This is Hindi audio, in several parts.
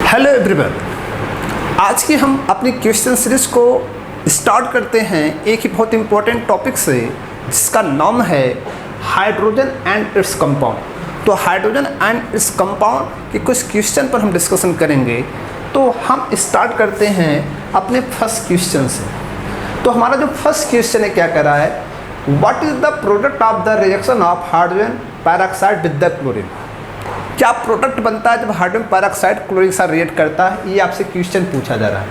हेलो एवरीवन, आज की हम अपनी क्वेश्चन सीरीज को स्टार्ट करते हैं एक ही बहुत इंपॉर्टेंट टॉपिक से जिसका नाम है हाइड्रोजन एंड इट्स कंपाउंड। तो हाइड्रोजन एंड इट्स कंपाउंड के कुछ क्वेश्चन पर हम डिस्कशन करेंगे। तो हम स्टार्ट करते हैं अपने फर्स्ट क्वेश्चन से। तो हमारा जो फर्स्ट क्वेश्चन है क्या कर रहा है, what is the product of the reaction of hydrogen peroxide with the chlorine. क्या प्रोडक्ट बनता है जब हाइड्रोजन पेरोक्साइड क्लोरीन के साथ रिएक्ट करता है, ये आपसे क्वेश्चन पूछा जा रहा है।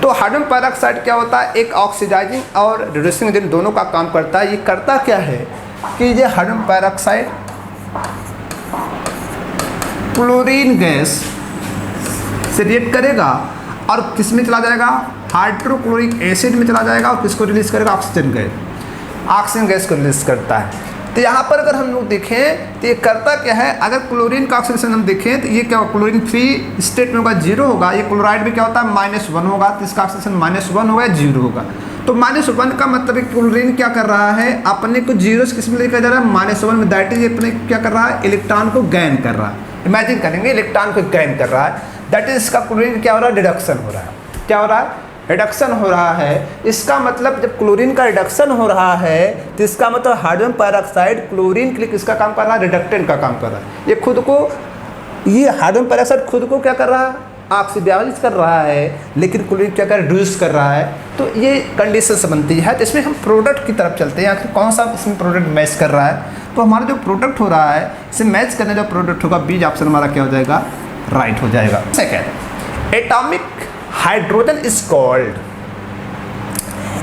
तो हाइड्रोजन पेरोक्साइड क्या होता है, एक ऑक्सीडाइजिंग और रिड्यूसिंग एजेंट दोनों का काम करता है। ये करता क्या है कि ये हाइड्रोजन पेरोक्साइड क्लोरीन गैस से रिएक्ट करेगा और किस में चला जाएगा, हाइड्रोक्लोरिक एसिड में चला जाएगा और किसको रिलीज करेगा, ऑक्सीजन गैस। ऑक्सीजन गैस को रिलीज करता है। तो यहाँ पर अगर हम लोग देखें तो ये करता क्या है, अगर क्लोरीन का ऑक्सीडेशन हम देखें तो ये क्या, क्लोरीन फ्री स्टेट में होगा, जीरो होगा। ये क्लोराइड में क्या होता है, -1 होगा, तो इसका ऑक्सीडेशन -1 होगा, जीरो होगा। तो -1 का मतलब क्लोरीन क्या कर रहा है, अपने को जीरो से किस में लेकर जा रहा है, -1 में। दैट इज अपने क्या कर रहा है, इलेक्ट्रॉन को गैन कर रहा है। इमेजिन करेंगे इलेक्ट्रॉन को गैन कर रहा है, दैट इज इसका क्लोरीन क्या हो रहा है, रिडक्शन हो रहा है। क्या हो रहा है, रिडक्शन हो रहा है। इसका मतलब जब क्लोरीन का रिडक्शन हो रहा है तो इसका मतलब हाइड्रोजन पेरोक्साइड क्लोरीन के लिए किसका काम कर रहा है, रिडक्टेंट का काम कर रहा है। ये खुद को, ये हाइड्रोजन पेरोक्साइड खुद को क्या कर रहा है, ऑक्सीडाइज कर रहा है, लेकिन क्लोरीन क्या कर रहा है, रिड्यूस कर रहा है। तो ये कंडीशन से बनती है। तो इसमें हम प्रोडक्ट की तरफ चलते हैं, आखिर कौन सा इसमें प्रोडक्ट मैच कर रहा है। तो हमारा जो प्रोडक्ट हो रहा है, इसे मैच करने जो प्रोडक्ट होगा, बीज ऑप्शन हमारा क्या हो जाएगा, राइट हो जाएगा। Second, atomic hydrogen is called.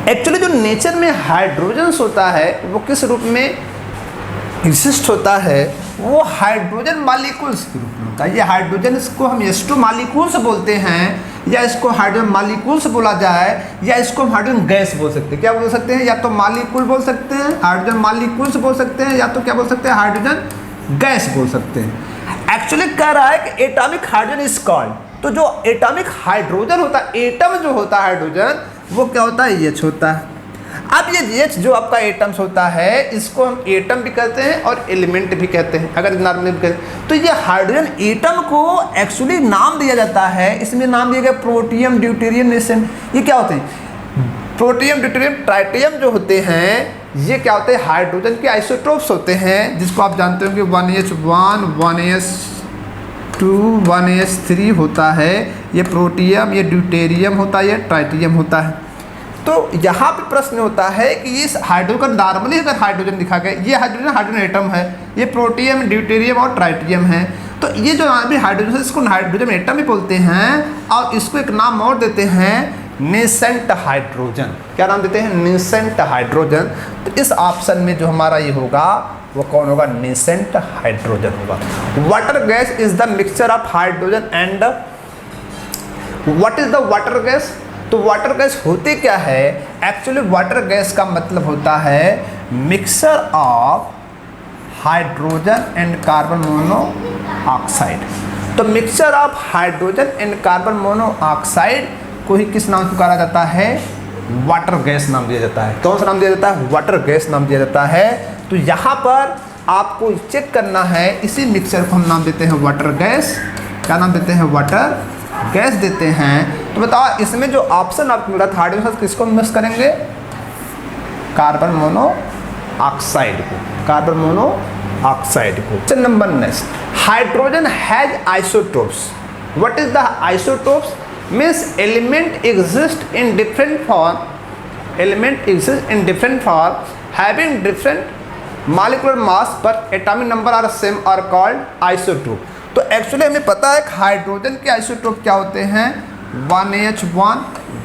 Actually जो नेचर में हाइड्रोजन होता है वो किस रूप में एग्जिस्ट होता है, वो हाइड्रोजन मॉलिक्यूल्स के रूप में होता है। ये हाइड्रोजन, इसको हम H2 मॉलिक्यूल्स बोलते हैं, या इसको हाइड्रोजन मॉलिक्यूल्स बोला जाए, या इसको हम हाइड्रोजन गैस बोल सकते हैं। क्या बोल सकते हैं, या तो मॉलिक्यूल बोल सकते हैं, हाइड्रोजन मॉलिक्यूल्स बोल सकते हैं, या तो क्या बोल सकते हैं, हाइड्रोजन गैस बोल सकते हैं। एक्चुअली कह रहा है कि एटॉमिक हाइड्रोजन इज कॉल्ड। तो जो एटॉमिक हाइड्रोजन होता है, एटम जो होता है हाइड्रोजन, वो क्या होता है, H होता है। अब ये H जो आपका एटम्स होता है, इसको हम एटम भी कहते हैं और एलिमेंट भी कहते हैं, अगर नॉर्मली कहते हैं। तो ये हाइड्रोजन एटम को एक्चुअली नाम दिया जाता है, इसमें नाम दिया गया प्रोटियम, ड्यूटेरियम, नेशन। ये क्या होते हैं, प्रोटियम, ड्यूटेरियम, ट्राइटियम जो होते हैं, ये क्या होते हैं, हाइड्रोजन के आइसोटोप्स होते हैं, जिसको आप जानते हो कि 1H1, 1S2, 1S3 होता है। ये प्रोटियम, ये ड्यूटेरियम होता है, ये ट्राइटियम होता है। तो यहाँ पे प्रश्न होता है कि इस हाइड्रोजन का नॉर्मली अगर हाइड्रोजन लिखा गया, ये हाइड्रोजन एटम है, ये प्रोटियम, ड्यूटेरियम और ट्राइटियम है। तो ये जो अभी हाइड्रोजन है, इसको हाइड्रोजन एटम भी बोलते हैं, और इसको एक नाम और देते हैं, नेसेंट हाइड्रोजन। क्या नाम देते हैं, नेसेंट हाइड्रोजन। तो इस ऑप्शन में जो हमारा ये होगा वो कौन होगा, नेसेंट हाइड्रोजन होगा। Water gas is the mixture of hydrogen and what is the water gas. तो वाटर गैस होते क्या है, एक्चुअली वाटर गैस का मतलब होता है mixture of hydrogen and carbon monoxide. तो mixture of hydrogen and carbon monoxide को ही किस नाम से पुकारा जाता है, वाटर गैस नाम दिया जाता है। कौन सा नाम दिया जाता है, वाटर गैस नाम दिया जाता है। तो यहाँ पर आपको चेक करना है, इसी मिक्सचर को हम नाम देते हैं वाटर गैस। क्या नाम देते हैं, वाटर गैस देते हैं। तो बताओ इसमें जो ऑप्शन आपको मिला था हाइड्रोजन के साथ किसको मिक्स करेंगे, कार्बन मोनोऑक्साइड को, कार्बन मोनोऑक्साइड को। चल number next, hydrogen has isotopes. What is the isotopes, means element exist in different form, element exist in different form having different molecular mass पर atomic number are same are called isotope. तो एक्चुअली हमें पता है कि हाइड्रोजन के आइसोटोप क्या होते हैं, 1H1,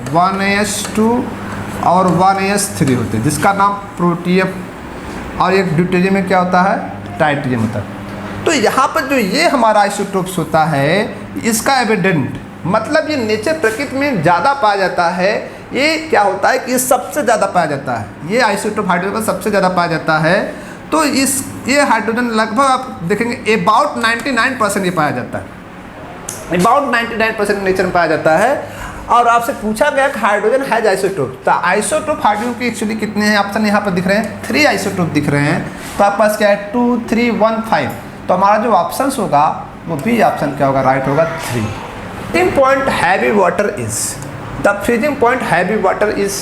1S2 और 1S3 होते हैं, जिसका नाम प्रोटियम, और एक ड्यूटेरियम में क्या होता है, ट्राइटियम होता है। तो यहाँ पर जो ये हमारा आइसोटोप्स होता है, इसका एविडेंट मतलब ये नेचर प्रकृति में ज़्यादा पाया जाता है। ये क्या होता है कि सबसे ज़्यादा पाया जाता है, ये आइसोटोप हाइड्रोजन सबसे ज़्यादा पाया जाता है। तो ये हाइड्रोजन लगभग आप देखेंगे अबाउट 99% ये पाया जाता है, अबाउट 99% नेचर में पाया जाता है। और आपसे पूछा गया कि हाइड्रोजन हैज आइसोटोप। तो आइसोटोप हाइड्रोजन की एक्चुअली कितने हैं, ऑप्शन यहाँ पर दिख रहे हैं, 3 आइसोटोप दिख रहे हैं। तो आपके पास क्या है, 2, 3, 1, 5। तो हमारा जो ऑप्शन होगा वो बी ऑप्शन क्या होगा, राइट होगा 3। Freezing point heavy water is, the freezing point heavy water is.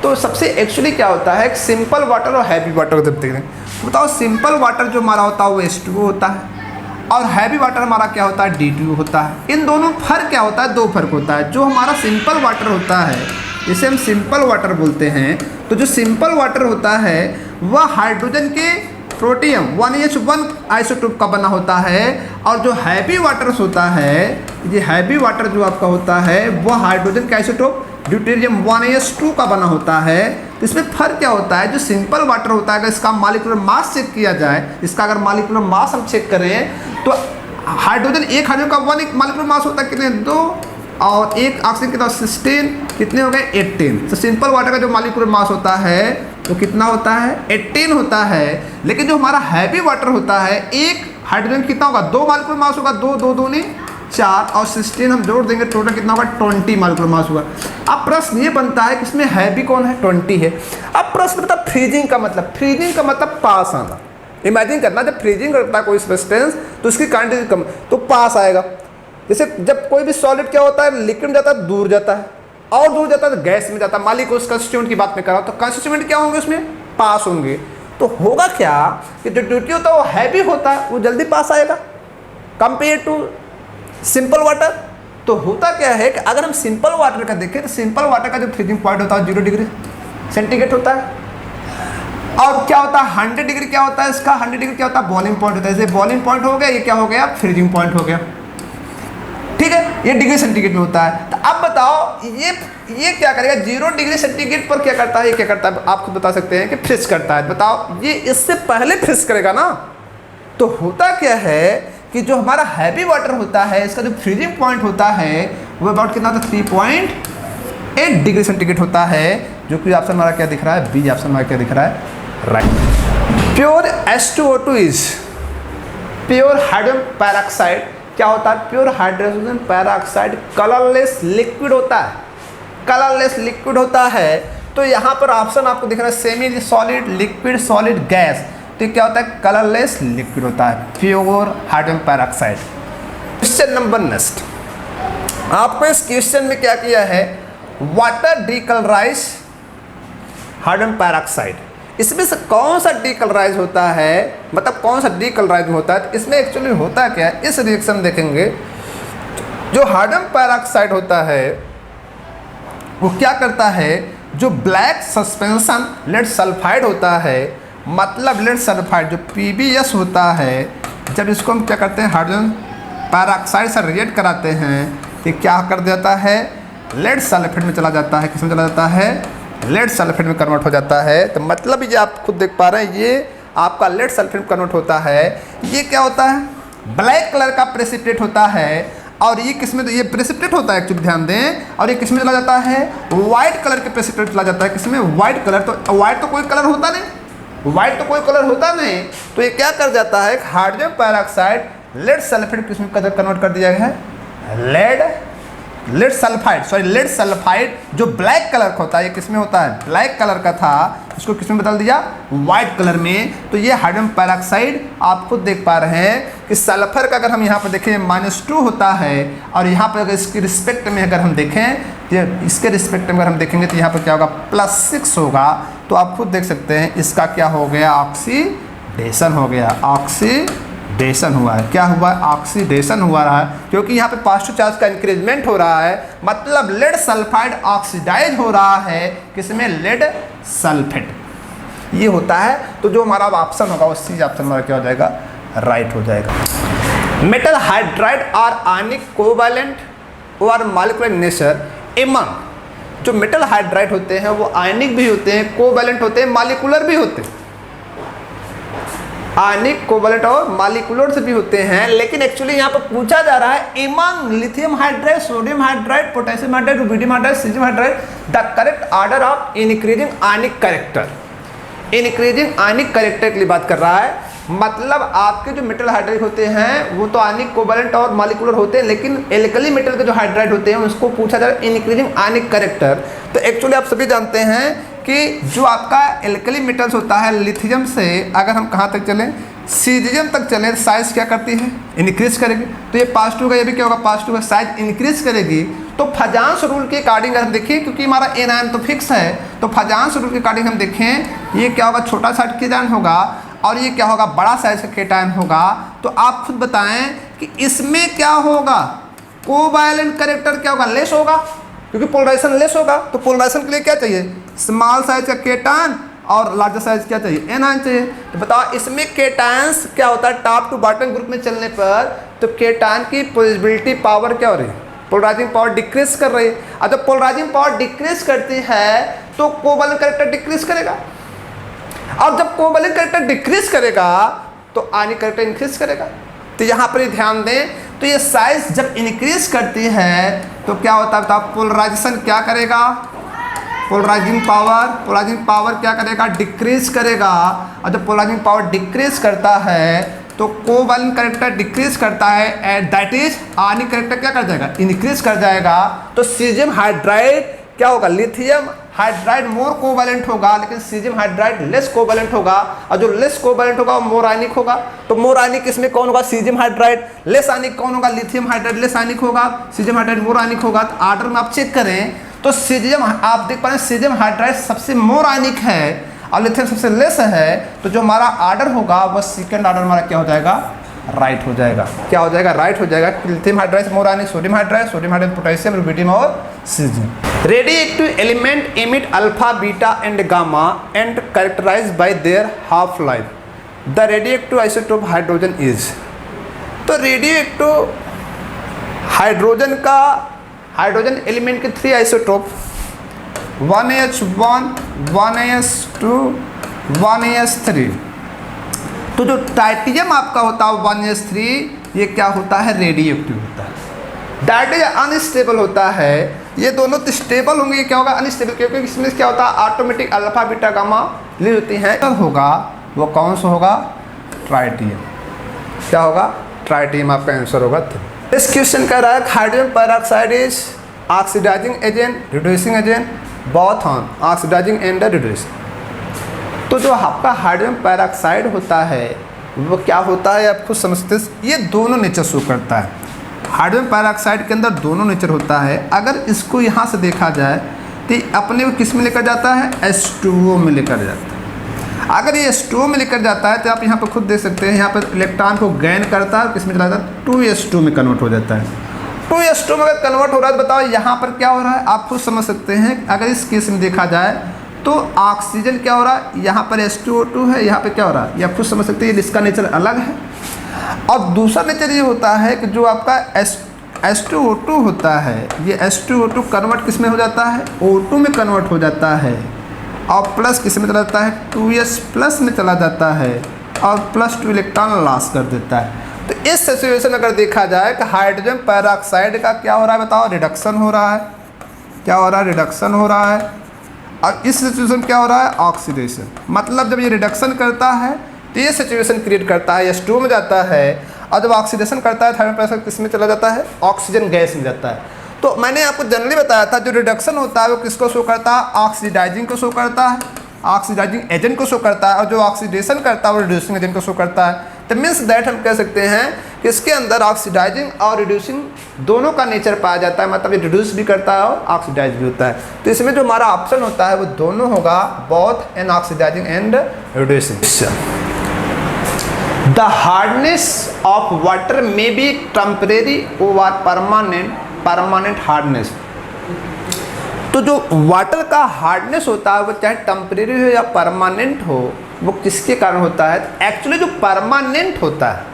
तो सबसे एक्चुअली क्या होता है, सिंपल वाटर और हैवी वाटर जब देख रहे हैं, बताओ सिंपल वाटर जो हमारा होता है वो H2O होता है और हैवी वाटर हमारा क्या होता है, D2O होता है। इन दोनों फर्क क्या होता है, दो फर्क होता है। जो हमारा सिंपल वाटर होता है, जिसे हम सिंपल वाटर बोलते हैं, तो जो सिंपल वाटर होता है वह हाइड्रोजन के प्रोटियम 1H1 आइसोटोप का बना होता है, और जो हैवी वाटर होता है, ये हैवी वाटर जो आपका होता है वह हाइड्रोजन का आइसोटोप ड्यूटेरियम 1S2 का बना होता है। तो इसमें फर्क क्या होता है, जो सिंपल वाटर होता है अगर इसका मॉलिक्यूलर मास चेक किया जाए, इसका अगर मॉलिक्यूलर मास हम चेक करें तो हाइड्रोजन, एक हाइड्रोजन का 1 मॉलिक्यूलर मास होता है कितने, 2, और एक ऑक्सीजन कितना 16, कितने हो गए 18। तो सिंपल वाटर का जो मॉलिक्यूलर मास होता है वो कितना होता है, 18 होता है। लेकिन जो हमारा हैवी वाटर होता है, एक हाइड्रोजन कितना होगा, 2 मॉलिक्यूलर मास होगा, 2 2 2 ने 4 और 16 हम जोड़ देंगे, टोटल कितना होगा 20 मॉलिक्यूलर मास होगा। अब प्रश्न ये बनता है कि इसमें हैवी कौन है, 20 है। अब प्रश्न बनता है फ्रीजिंग का मतलब, फ्रीजिंग का मतलब पास आना। इमेजिन करना, जब फ्रीजिंग करता है कोई सब्सटेंस तो उसकी क्वांटिटी कम, तो पास आएगा। जैसे जब कोई भी सॉलिड क्या होता है, लिक्विड जाता है दूर जाता है, और दूर जाता है तो गैस में जाता है। मान लीजिए उस कंस्टिट्यूएंट की बात में कर रहा हूँ, तो कंस्टिट्यूएंट क्या होंगे उसमें, पास होंगे। तो होगा क्या कि जो ड्यूटी होता है वो हैवी होता है, वो जल्दी पास आएगा कंपेयर टू सिंपल वाटर। तो होता क्या है कि अगर हम सिंपल वाटर का देखें तो सिंपल वाटर का जो फ्रीजिंग पॉइंट होता है 0 डिग्री सेंटीग्रेड होता है। और क्या होता है 100 डिग्री, क्या होता है इसका 100 डिग्री क्या होता है, बॉइलिंग पॉइंट होता है। जैसे बॉइलिंग पॉइंट हो गया, ये क्या हो गया, फ्रीजिंग पॉइंट हो गया। ठीक है, ये डिग्री सेंटीग्रेड में होता है। तो अब बताओ ये क्या करेगा, 0 डिग्री सेंटीग्रेड पर क्या करता है, ये क्या करता है, आप खुद बता सकते हैं कि फ्रीज करता है। बताओ ये इससे पहले फ्रीज करेगा ना। तो होता क्या है कि जो हमारा हैवी वाटर होता है, इसका जो फ्रीजिंग पॉइंट होता है वो अबाउट कितना होता है, 3.8 डिग्री सेंटीग्रेड होता है, जो कि ऑप्शन हमारा क्या दिख रहा है, बी ऑप्शन हमारा क्या दिख रहा है, right. Pure H2O2 is pure hydrogen peroxide. क्या होता है, pure hydrogen peroxide colourless liquid होता है, कलरलेस लिक्विड होता है। तो यहाँ पर ऑप्शन आपको दिख रहा है semi solid, liquid, solid, gas. तो क्या होता है, कलरलेस लिक्विड होता है pure hydrogen peroxide. Question number next, आपको इस क्वेश्चन में क्या किया है, वाटर डीकलराइज हाइड्रोजन पेरोक्साइड। इसमें से कौन सा डीकलराइज होता है, मतलब कौन सा डीकलराइज होता है। इसमें एक्चुअली होता क्या है, इस रिएक्शन देखेंगे, जो हाइड्रोजन पेरोक्साइड होता है वो क्या करता है, जो ब्लैक सस्पेंशन लेड सल्फाइड होता है, मतलब लेड सल्फाइड जो PbS होता है, जब इसको हम क्या करते हैं हाइड्रोजन पेरोक्साइड से रिएक्ट कराते हैं तो क्या कर देता है, लेड सल्फेट में चला जाता है। किस में चला जाता है, लेड सल्फेट में कन्वर्ट हो जाता है। तो मतलब ये आप खुद देख पा रहे हैं, ये आपका लेड सल्फेट में कन्वर्ट होता है। ये क्या होता है, ब्लैक कलर का प्रेसिपिटेट होता है, और ये किस में, तो ये प्रेसिपिटेट होता है एक्चुअली, ध्यान दें। और ये किस में चला जाता है, वाइट कलर के प्रेसिपिटेट चला जाता है। किसमें, वाइट कलर। तो वाइट तो कोई कलर होता नहीं, वाइट तो कोई कलर होता नहीं। तो ये क्या कर जाता है, हाइड्रोजन पेरोक्साइड लेड सल्फेट किस में कन्वर्ट कर दिया गया है, लेड सल्फाइड जो ब्लैक कलर का होता है, ये किस में होता है, ब्लैक कलर का था, इसको किस में बदल दिया, वाइट कलर में। तो ये हाइड्रोजन पेरोक्साइड आप खुद देख पा रहे हैं कि सल्फर का अगर हम यहाँ पर देखें -2 होता है, और यहाँ पर अगर इसके रिस्पेक्ट में अगर हम देखें, तो इसके रिस्पेक्ट में अगर हम देखेंगे तो यहाँ पर क्या होगा, +6 होगा। तो आप खुद देख सकते हैं इसका क्या हो गया, ऑक्सीडेशन हो गया, ऑक्सीडेशन हुआ है। क्या हुआ, ऑक्सीडेशन हुआ रहा है, क्योंकि यहाँ पे पॉजिटिव चार्ज का इंक्रीजमेंट हो रहा है, मतलब लेड सल्फाइड ऑक्सीडाइज हो रहा है, किसमें, लेड सल्फेट। ये होता है। तो जो हमारा ऑप्शन होगा वो सी ऑप्शन हमारा क्या हो जाएगा, राइट हो जाएगा। Metal hydride are ionic covalent और मॉलिक्यूलर नेचर एमंग। जो मेटल हाइड्राइड होते हैं वो आयनिक भी होते हैं, कोवैलेंट होते हैं, मॉलिक्यूलर भी होते हैं। आयनिक, कोवैलेंट और मॉलिक्यूलर से भी होते हैं। लेकिन एक्चुअली यहाँ पर पूछा जा रहा है among lithium hydride, sodium hydride, potassium hydride, rubidium hydride, caesium hydride the correct order of increasing ionic character. Increasing ionic character के लिए बात कर रहा है। मतलब आपके जो मेटल हाइड्राइड होते हैं वो तो आयनिक, कोवैलेंट और मॉलिक्यूलर होते हैं, लेकिन एल्कली मेटल के जो हाइड्राइड होते हैं उसको पूछा जा रहा है इंक्रीजिंग आयनिक कैरेक्टर। तो एक्चुअली आप सभी जानते हैं कि जो आपका एल्कली मेटल्स होता है लिथियम से अगर हम कहाँ तक चलें, सीजियम तक चलें, साइज क्या करती है, इंक्रीज करेगी। तो ये पॉजिटिव का, ये भी क्या होगा पॉजिटिव का, साइज इंक्रीज करेगी। तो फजांस रूल के अकॉर्डिंग अगर हम देखें, क्योंकि हमारा एन आयन तो फिक्स है, तो फजांस रूल के अकॉर्डिंग हम देखें ये क्या होगा, छोटा सा केटायन होगा और ये क्या होगा, बड़ा साइज का केटायन होगा। तो आप खुद बताएं कि इसमें क्या होगा, कोवैलेंट कैरेक्टर क्या होगा, लेस होगा, क्योंकि पोलराइजेशन लेस होगा। तो पोलराइजेशन के लिए क्या चाहिए, स्मॉल साइज का केटायन और लार्जर साइज क्या चाहिए, एन आयन चाहिए। तो बताओ इसमें केटायंस क्या होता है, टॉप टू बॉटम ग्रुप में चलने पर तो केटायन की पोजिबिलिटी पावर क्या हो रही है, पोलराइजिंग पावर डिक्रीज कर रही है। और जब पोलराइजिंग पावर डिक्रीज करती है तो कोवैलेंट कैरेक्टर डिक्रीज करेगा, और जब कोवैलेंट कैरेक्टर डिक्रीज करेगा तो आयनिक कैरेक्टर इंक्रीज करेगा। तो यहाँ पर ध्यान दें, तो ये साइज जब इंक्रीज करती है तो क्या होता है, बताओ पोलराइजेशन क्या करेगा, पोलराइजिंग पावर क्या करेगा, डिक्रीज करेगा। और जब पोलराइजिंग पावर डिक्रीज करता है तो कोवैलेंट कैरेक्टर डिक्रीज करता है, and that is ionic character क्या कर जाएगा, इंक्रीज कर जाएगा। तो सीजियम हाइड्राइड क्या होगा, लिथियम हाइड्राइड मोर कोवैलेंट होगा, लेकिन सीजियम हाइड्राइड लेस कोवैलेंट होगा, और जो लेस कोवैलेंट होगा वो मोर आयनिक होगा। तो मोर आयनिक इसमें कौन होगा, सीजियम हाइड्राइड। लेस आयनिक कौन होगा, लिथियम हाइड्राइड लेस आयनिक होगा, सीजियम हाइड्राइड मोर आयनिक होगा। तो ऑर्डर में आप चेक करें तो सीजियम, आप देख पा रहे हैं सीजियम हाइड्राइड सबसे मोर आयनिक है और लिथियम सबसे लेस है। तो जो हमारा ऑर्डर होगा वह सेकंड ऑर्डर हमारा क्या हो जाएगा, राइट हो जाएगा। क्या हो जाएगा, राइट हो जाएगा। Lithium hydride more ionic, sodium hydride potassium, rubidium और caesium. Radioactive element emit alpha, beta and gamma and characterised by their half life. The radioactive isotope hydrogen is. तो रेडियोएक्टिव हाइड्रोजन एलिमेंट के 3 आइसोटोप 1H1, 1S2, 1S3। तो जो टाइटेनियम आपका होता है 1S3, ये क्या होता है, रेडियोएक्टिव होता है, दैट इज अनस्टेबल होता है। ये दोनों तो स्टेबल होंगे, ये क्या होगा, अनस्टेबल, क्योंकि इसमें क्या होता है ऑटोमेटिक अल्फा बीटा गामा ले होती हैं। होगा वो कौन सा होगा, ट्राइटियम। क्या होगा, ट्राइटियम आपका आंसर होगा। इस क्वेश्चन का रहा है hydrogen peroxide is oxidising agent, reducing agent, both on oxidising and reducing. तो जो आपका हाइड्रोजन पेरोक्साइड होता है वो क्या होता है, आप खुद समझते हैं, ये दोनों नेचर शो करता है। हाइड्रोजन पेरोक्साइड के अंदर दोनों नेचर होता है। अगर इसको यहाँ से देखा जाए तो अपने को किस में लेकर जाता है, H2O में लेकर जाता है। अगर ये H2O में लेकर जाता है तो आप यहाँ पर खुद देख सकते हैं, यहाँ पर इलेक्ट्रॉन को गेन करता है, किस में चला जाता है, 2S2 में कन्वर्ट हो जाता है। 2S2 में अगर कन्वर्ट हो रहा है तो बताओ यहाँ पर क्या हो रहा है, आप खुद समझ सकते हैं। अगर इस केस में देखा जाए तो ऑक्सीजन क्या हो रहा है, यहाँ पर H2O2 है, यहाँ पर क्या हो रहा है, ये आप खुद समझ सकते हैं, इसका नेचर अलग है। और दूसरा नेचर ये होता है कि जो आपका H2O2 होता है, ये H2O2 कन्वर्ट किस में हो जाता है, O2 में कन्वर्ट हो जाता है, और प्लस किस में चला जाता है, 2S प्लस में चला जाता है, और +2 इलेक्ट्रॉन लॉस कर देता है। तो इस सिचुएशन में अगर देखा जाए कि हाइड्रोजन पेरोक्साइड का क्या हो रहा है, बताओ, रिडक्शन हो रहा है। क्या हो रहा है, रिडक्शन हो रहा है। और इस सिचुएशन क्या हो रहा है, ऑक्सीडेशन। मतलब जब ये रिडक्शन करता है तो ये सिचुएशन क्रिएट करता है, H2O में जाता है, और जब ऑक्सीडेशन करता है हाइड्रोजन पेरोक्साइड किस में चला जाता है, ऑक्सीजन गैस में जाता है। तो मैंने आपको जनरली बताया था जो रिडक्शन होता है वो किसको शो करता है, ऑक्सीडाइजिंग को शो करता है, ऑक्सीडाइजिंग एजेंट को शो करता है, और जो ऑक्सीडेशन करता है वो रिड्यूसिंग एजेंट को शो करता है। तो मीन्स दैट हम कह सकते हैं कि इसके अंदर ऑक्सीडाइजिंग और रिड्यूसिंग दोनों का नेचर पाया जाता है, मतलब ये रिड्यूस भी करता है और ऑक्सीडाइज भी होता है। तो इसमें जो हमारा ऑप्शन होता है वो दोनों होगा, both an oxidising and reducing. The hardness of water में B temporary over permanent hardness. तो जो वाटर का हार्डनेस होता है वो चाहे टेम्परेरी हो या परमानेंट हो, वो किसके कारण होता है, एक्चुअली जो परमानेंट होता है,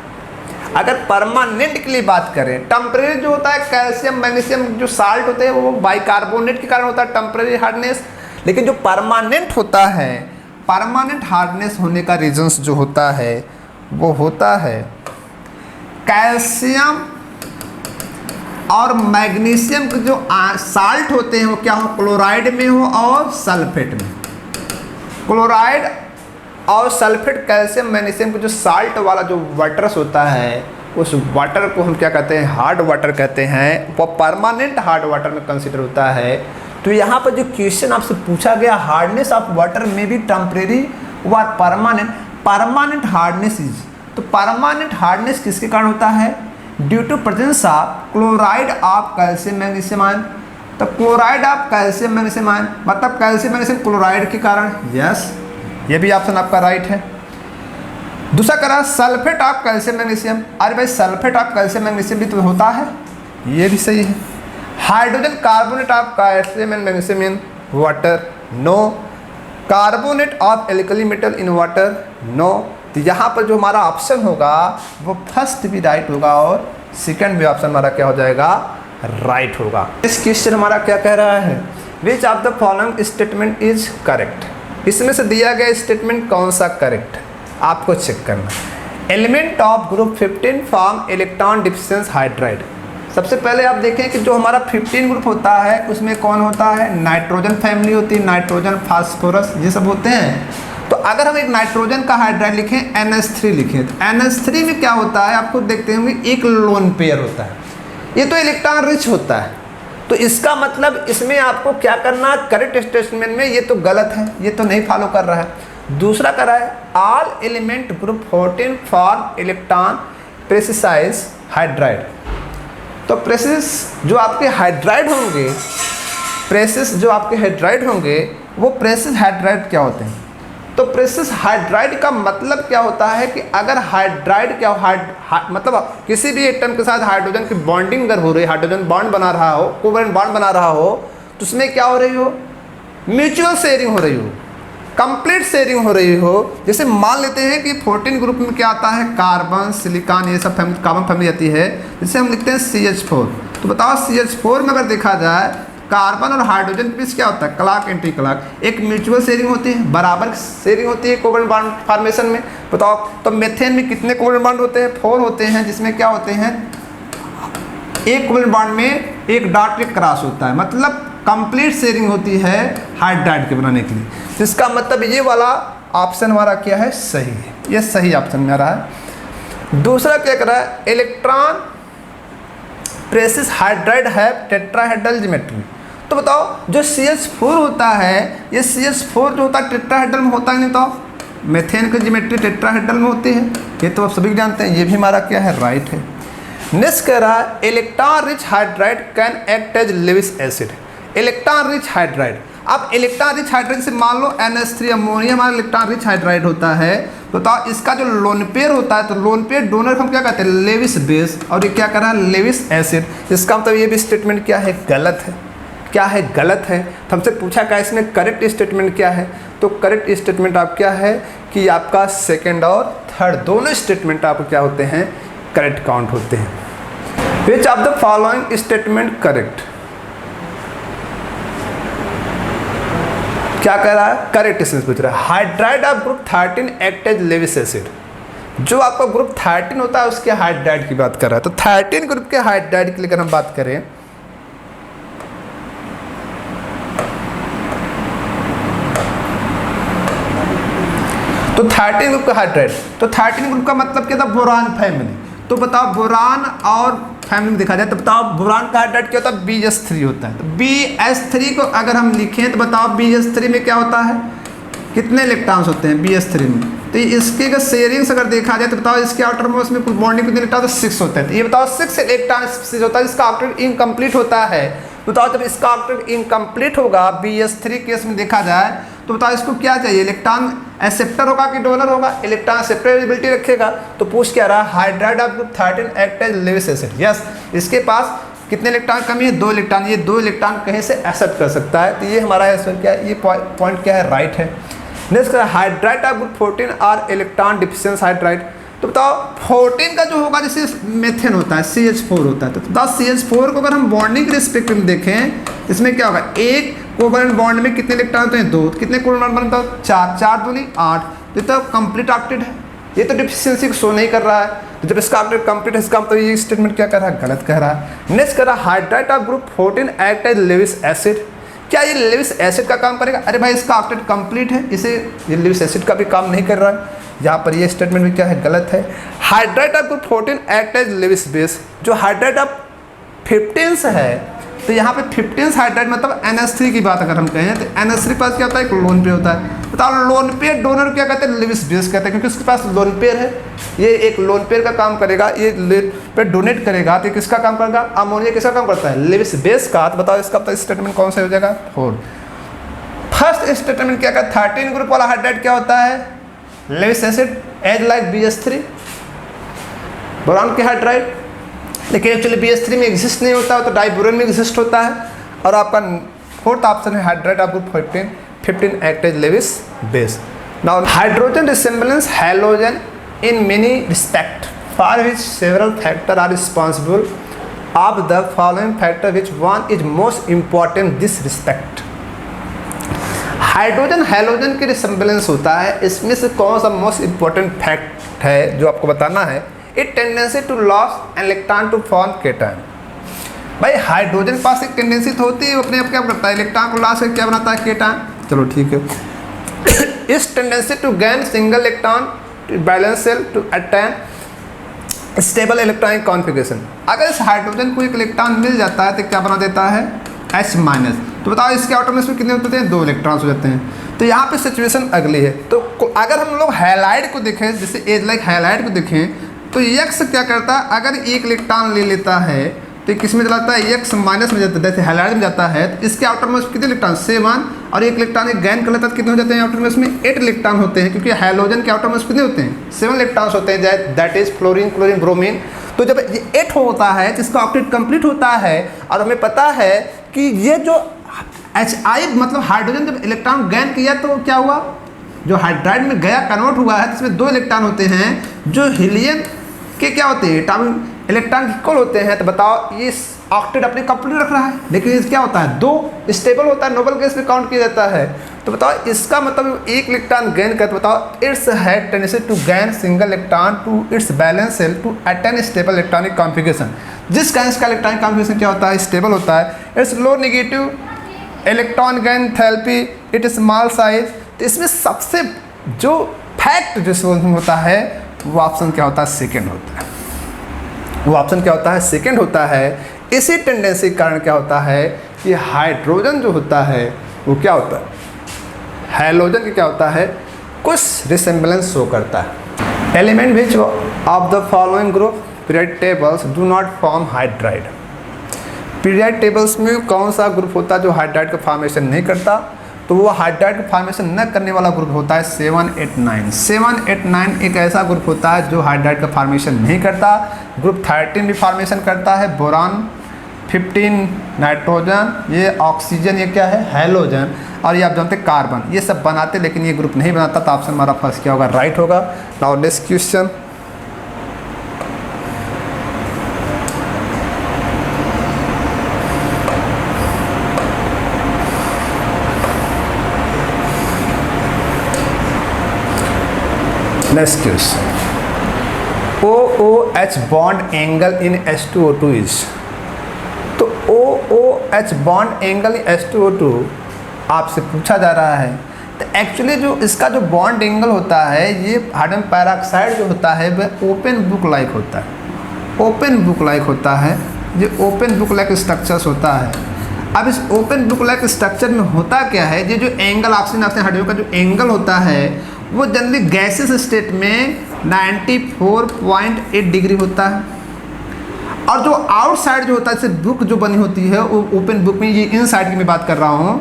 अगर परमानेंट के लिए बात करें, टेम्परेरी जो होता है कैल्शियम मैग्नीशियम जो साल्ट होते हैं वो बाइकार्बोनेट के कारण होता है टेम्परेरी हार्डनेस। लेकिन जो परमानेंट होता है, परमानेंट हार्डनेस होने का रीजंस जो होता है वो होता है कैल्शियम और मैग्नीशियम के जो साल्ट होते हैं वो क्या हो, क्लोराइड में हो और सल्फेट में। क्लोराइड और सल्फेट कैल्शियम मैग्नीशियम का जो साल्ट वाला जो वाटर्स होता है उस वाटर को हम क्या कहते हैं, हार्ड वाटर कहते हैं। वो परमानेंट हार्ड वाटर में कंसिडर होता है। तो यहाँ पर जो क्वेश्चन आपसे पूछा गया, हार्डनेस ऑफ वाटर में बी टेम्परेरी व परमानेंट, परमानेंट हार्डनेस इज, तो परमानेंट हार्डनेस किसके कारण होता है? Due to presence of chloride of calcium magnesium ion. तो chloride of calcium magnesium ion मतलब कैल्शियम मैग्नीशियम क्लोराइड के कारण। यस, ये भी ऑप्शन आपका राइट है। दूसरा करा सल्फेट ऑफ कैल्शियम मैग्नीशियम, अरे भाई सल्फेट ऑफ कैल्शियम मैग्नीशियम भी तो होता है, ये भी सही है। Hydrogen carbonate of calcium and magnesium in water, no. Carbonate of alkali metal in water, no. तो यहाँ पर जो हमारा ऑप्शन होगा वो फर्स्ट भी राइट होगा और सेकंड भी ऑप्शन हमारा क्या हो जाएगा? राइट होगा। इस क्वेश्चन हमारा क्या कह रहा है? विच of the following statement is correct, इसमें से दिया गया स्टेटमेंट कौन सा करेक्ट है आपको चेक करना। Element of group 15 form electron deficiency hydride. सबसे पहले आप देखें कि जो हमारा 15 ग्रुप होता है उसमें कौन होता है? नाइट्रोजन फैमिली होती है, नाइट्रोजन, फास्फोरस, ये सब होते हैं। तो अगर हम एक नाइट्रोजन का हाइड्राइड लिखें, NH3 लिखें, तो NH3 में क्या होता है आप खुद देखते होंगे, एक लोन पेयर होता है, ये तो इलेक्ट्रॉन रिच होता है। तो इसका मतलब इसमें आपको क्या करना, करेक्ट स्टेटमेंट में ये तो गलत है, ये तो नहीं फॉलो कर रहा है। दूसरा करा है all element group 14 form electron precise hydride. तो प्रेसिस जो आपके हाइड्राइड होंगे, प्रेसिस जो आपके हाइड्राइड होंगे वो प्रेसिस हाइड्राइड क्या होते हैं? तो प्रेसिस हाइड्राइड का मतलब क्या होता है कि अगर हाइड्राइड क्या मतलब किसी भी एटम के साथ हाइड्रोजन की बॉन्डिंग अगर हो रही है, हाइड्रोजन बॉन्ड बना रहा हो, कोवेलेंट बॉन्ड बना रहा हो, तो उसमें क्या हो रही हो? म्यूचुअल शेयरिंग हो रही हो, कंप्लीट शेयरिंग हो रही हो। जैसे मान लेते हैं कि 14 ग्रुप में क्या आता है? कार्बन, सिलिकॉन, ये सब कार्बन फैमिली आती है। जैसे हम लिखते हैं CH4, तो बताओ CH4 में अगर देखा जाए कार्बन और हाइड्रोजन के बीच क्या होता है? क्लॉक एंटी क्लॉक, एक म्यूचुअल शेयरिंग होती है, बराबर शेयरिंग होती है कोवेलेंट बॉन्ड फॉर्मेशन में। बताओ तो मेथेन में कितने कोवेलेंट बॉन्ड होते हैं? 4 होते हैं, जिसमें क्या होते हैं? एक कोवेलेंट बॉन्ड में एक डॉट एक क्रॉस होता है, मतलब कंप्लीट शेयरिंग होती है हाइड्राइड के बनाने के लिए। जिसका मतलब ये वाला ऑप्शन हमारा क्या है? सही है, ये सही ऑप्शन में आ रहा है। दूसरा क्या कर रहा है? इलेक्ट्रॉन प्रेसिस हाइड्राइड है टेट्राहेड्रल ज्योमेट्री। तो बताओ जो CH4 होता है, ये CH4 जो होता है टेट्राहेड्रल में होता है, नहीं तो मेथेन की ज्योमेट्री टेट्राहेड्रल में होती है, ये तो आप सभी जानते हैं। ये भी हमारा क्या है? राइट है। नेक्स्ट कह रहा है electron rich hydride can act as Lewis acid. Electron rich hydride, अब इलेक्ट्रॉन रिच हाइड्राइड से मान लो NH3 अमोनिया हमारा इलेक्ट्रॉन रिच हाइड्राइड होता है। तो बताओ इसका जो लोन पेयर होता है, तो लोन पेयर डोनर को हम क्या कहते हैं? लेविस बेस, और ये क्या कर रहा है? Lewis acid. इसका मतलब ये भी स्टेटमेंट क्या है? गलत है। क्या है? गलत है। तो हमसे पूछा क्या इसमें करेक्ट स्टेटमेंट क्या है? तो करेक्ट स्टेटमेंट आप क्या है कि आपका सेकेंड और थर्ड दोनों स्टेटमेंट आपको क्या होते हैं? करेक्ट काउंट होते हैं। Which of the following statement correct? क्या कह रहा है? करेक्ट स्टेटमेंट पूछ रहा है। Hydride of group 13 act as Lewis acid. जो आपका ग्रुप 13 होता है उसके हाइड्राइड की बात कर रहा है। तो 13 ग्रुप के हाइड्राइड की अगर हम बात करें, तो 13 ग्रुप का हाइड्राइड, तो 13 ग्रुप का मतलब क्या था? Boron family. तो बताओ बोरान और फैमिली में देखा जाए तो बताओ बोरान का हाइड्राइड क्या होता है? BS3 होता है। तो BS3 को अगर हम लिखें तो बताओ BS3 में क्या होता है? कितने इलेक्ट्रॉन्स होते हैं BS3 में? तो इसके अगर शेयरिंग्स अगर देखा जाए तो बताओ इसके आउटर मोस्ट में कुल बॉन्डिंग कितने इलेक्ट्रॉन? 6 होता है। तो ये बताओ 6 इलेक्ट्रॉन स्पीशीज होता है जिसका आउटर इनकम्प्लीट होता है। बताओ जब इसका आउटर इनकम्प्लीट होगा BS3 केस में देखा जाए तो बताओ इसको क्या चाहिए? इलेक्ट्रॉन एक्सेप्टर होगा कि डोनर होगा? इलेक्ट्रॉन एक्सेप्टेबिलिटी रखेगा। तो पूछ क्या रहा? Hydride of group 13 act as Lewis acid. Yes, इसके पास कितने इलेक्ट्रॉन कमी है? 2 इलेक्ट्रॉन। ये 2 इलेक्ट्रॉन कहीं से एक्सेप्ट कर सकता है। तो ये हमारा आंसर क्या है? ये पॉइंट क्या है? राइट है। Next hydride of group 14 are electron deficiency hydride. तो बताओ 14 का जो होगा जैसे मेथेन होता है, CH4 होता है। तो बताओ CH4 को अगर हम बॉन्डिंग के रिस्पेक्ट में देखें, इसमें क्या होगा? एक कोवेलेंट बॉन्ड में कितने इलेक्ट्रॉन होते हैं? 2। कितने कोवेलेंट बॉन्ड बनता है? 4। 4 दूनी 8। तो ये तो कंप्लीट ऑक्टेट है, ये तो डिफिशिएंसी को शो नहीं कर रहा है। तो जब इसका ऑक्टेट कंप्लीट है, इसका मतलब ये स्टेटमेंट क्या कर रहा है? गलत कह रहा है। नेक्स्ट कर रहा है hydride of group 14 act as Lewis acid. क्या ये लेविस एसिड का काम करेगा? अरे भाई इसका ऑक्टेट कंप्लीट है, इसे ये लेविस एसिड का भी काम नहीं कर रहा है। यहाँ पर ये स्टेटमेंट भी क्या है? गलत है। Hydride of group 14 act as Lewis base. जो हाइड्राइड ऑफ 15 है तो यहाँ पे 15 हाइड्राइड मतलब NH3 की बात अगर हम कहें तो NH3 पास क्या होता है, एक लोन पेयर होता है। बताओ लोन पेयर डोनर क्या कहते हैं, लेविस बेस कहते हैं, क्योंकि उसके पास लोन पेयर है, ये एक लोन पेयर का काम करेगा, ये लोन पेयर डोनेट करेगा तो किसका काम करेगा, अमोनिया किसका काम करता है, लेविस बेस का। तो बताओ इसका स्टेटमेंट कौन सा हो जाएगा, 4। फर्स्ट स्टेटमेंट क्या कहता है, 13 ग्रुप वाला हाइड्राइड क्या होता है, Lewis acid as like BH3 boron के हाइड्राइड, लेकिन एक्चुअली BH3 में एग्जिस्ट नहीं होता, तो डाइबोरेन में एग्जिस्ट होता है। और आपका फोर्थ ऑप्शन है hydride of group 15 act as Lewis base. Now hydrogen resemblance halogen in many respect for which several factor are responsible of the following factor which one is most important this respect. Hydrogen halogen की रिसेम्बलेंस होता है, इसमें से कौन सा मोस्ट इंपॉर्टेंट फैक्ट है जो आपको बताना है, it tendency to loss electron to form cation. भाई हाइड्रोजन पास एक टेंडेंसी तो होती है, अपने आप क्या करता है, इलेक्ट्रॉन को लॉस करके क्या बनाता है, केटन। चलो ठीक है। इस tendency to gain single electron to valence shell to attain stable electronic configuration. अगर इस हाइड्रोजन को एक इलेक्ट्रॉन मिल जाता है तो क्या बना देता है, H-। तो बताओ इसके आटोम्स में कितने होते हैं, 2 इलेक्ट्रॉन्स हो जाते हैं। तो यहाँ पे सिचुएशन अगली है। तो अगर हम लोग हैलाइड को देखें, जैसे एज लाइक हैलाइड को देखें, तो X क्या करता है, अगर एक इलेक्ट्रॉन ले लेता है तो किस में चलाता है, X- में जाता है, जैसे हैलाइड में जाता है तो इसके आउटर मोस्ट कितने इलेक्ट्रॉन, 7, और एक इलेक्ट्रॉन एक गैन कर लेता है तो कितने हो जाते हैं आउटर मोस्ट में, 8 इलेक्ट्रॉन होते हैं, क्योंकि हैलोजन के आउटर मोस्ट कितने होते हैं, 7 इलेक्ट्रॉन्स होते हैं, that is fluorine, chlorine, bromine. तो जब ये 8 होता है तो इसका ऑक्टेट कंप्लीट होता है, और हमें पता है कि ये जो HI मतलब हाइड्रोजन जब इलेक्ट्रॉन गैन किया तो क्या हुआ, जो हाइड्राइड में गया कन्वर्ट हुआ है, इसमें 2 इलेक्ट्रॉन होते हैं जो हीलियम के क्या होते हैं, एटॉमिक इलेक्ट्रॉन इक्वल होते हैं। तो बताओ ये ऑक्टेट अपने कंप्लीट रख रहा है, लेकिन ये क्या होता है, 2 स्टेबल होता है, नोबल गैस में काउंट किया जाता है। तो बताओ इसका मतलब एक इलेक्ट्रॉन गैन कर, तो बताओ its had tendency to gain single electron to its valence shell to attain stable electronic configuration. जिस गैस का इलेक्ट्रॉनिक कॉन्फिगरेशन क्या होता है, स्टेबल होता है, its low negative electron gain therapy, it small size. तो इसमें सबसे जो फैक्ट जो होता है वो ऑप्शन क्या होता है, सेकेंड होता है। वो ऑप्शन क्या होता है, सेकेंड होता है। इसी टेंडेंसी के कारण क्या होता है कि हाइड्रोजन जो होता है वो क्या होता है, हैलोजन के क्या होता है, कुछ रिसेम्बलेंस शो करता है। Element which of the following group period tables do not form hydride. Period tables में कौन सा ग्रुप होता है जो हाइड्राइड का फॉर्मेशन नहीं करता, तो वो हाइड्राइड का फॉर्मेशन न करने वाला ग्रुप होता है 789। 789 एक ऐसा ग्रुप होता है जो हाइड्राइड का फॉर्मेशन नहीं करता। ग्रुप 13 भी फॉर्मेशन करता है, बोरान, 15 नाइट्रोजन, ये ऑक्सीजन, ये क्या है हैलोजन, और ये आप जानते हैं कार्बन, ये सब बनाते लेकिन ये ग्रुप नहीं बनाता। तो ऑप्शन हमारा फर्स्ट क्या होगा, राइट होगा। Now next question, next question, OOH bond angle in H2O2 is. तो OOH bond angle in H2O2 आपसे पूछा जा रहा है। तो एक्चुअली जो इसका जो बॉन्ड एंगल होता है, ये हाइड्रोजन पेरोक्साइड जो होता है वह ओपन बुक लाइक होता है, ओपन बुक लाइक होता है, ये ओपन बुक लाइक स्ट्रक्चर्स होता है। अब इस ओपन बुक लाइक स्ट्रक्चर में होता क्या है, ये जो एंगल ऑक्सीजन हाइड्रोजन का जो एंगल होता है वो जनरली गैसेस स्टेट में 94.8 डिग्री होता है, और जो आउटसाइड जो होता है, जैसे बुक जो बनी होती है वो ओपन बुक में, ये इनसाइड की मैं बात कर रहा हूँ,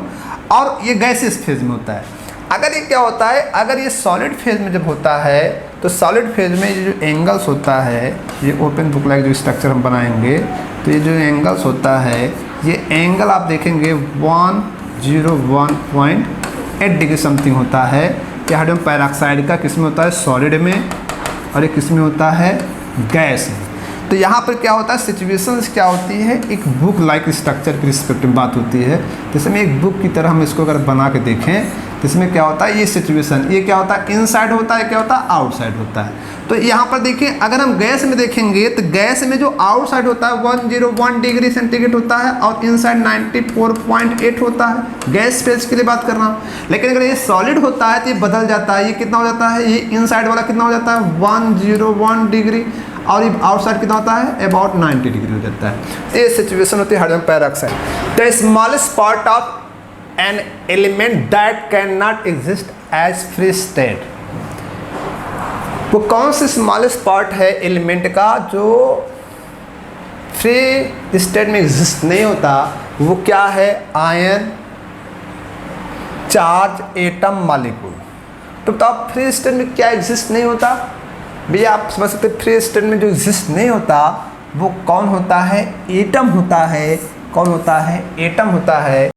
और ये गैसेस फेज में होता है। अगर ये क्या होता है, अगर ये सॉलिड फेज में जब होता है तो सॉलिड फेज में ये जो एंगल्स होता है, ये ओपन बुक लाइक जो स्ट्रक्चर हम बनाएंगे, तो ये जो एंगल्स होता है, ये एंगल आप देखेंगे 101.8 डिग्री समथिंग होता है। ये हाइड्रोजन पेरोक्साइड का किस में होता है, सॉलिड में, और ये किस में होता है, गैस में। तो यहाँ पर क्या होता है, सिचुएशंस क्या होती है, एक बुक लाइक स्ट्रक्चर की रिस्पेक्ट में बात होती है। जैसे में एक बुक की तरह हम इसको अगर बना के देखें तो इसमें क्या होता है, ये सिचुएशन, ये क्या होता है, इनसाइड होता है, क्या होता है, आउटसाइड होता है। तो यहाँ पर देखिए, अगर हम गैस में देखेंगे तो गैस में जो आउटसाइड होता है 101 डिग्री सेंटीग्रेड होता है, और इनसाइड 94.8 होता है। गैस फेज के लिए बात कर रहा हूँ। लेकिन अगर ये सॉलिड होता है तो ये बदल जाता है, ये कितना हो जाता है, ये इनसाइड वाला कितना हो जाता है 101 डिग्री, और ये आउटसाइड कितना होता है, अबाउट 90 डिग्री हो जाता है। ये सिचुएशन होती है hydrogen peroxide. The smallest part of an element that can not exist as free state. वो कौन सी स्मॉलेस्ट पार्ट है एलिमेंट का जो फ्री स्टेट में एग्जिस्ट नहीं होता? वो क्या है? Ion, charge, atom, molecule. तो आप फ्री स्टेट में क्या एग्जिस्ट नहीं होता भैया? आप समझ सकते फ्री स्टेट में जो एग्जिस्ट नहीं होता वो कौन होता है? एटम होता है। कौन होता है? एटम होता है।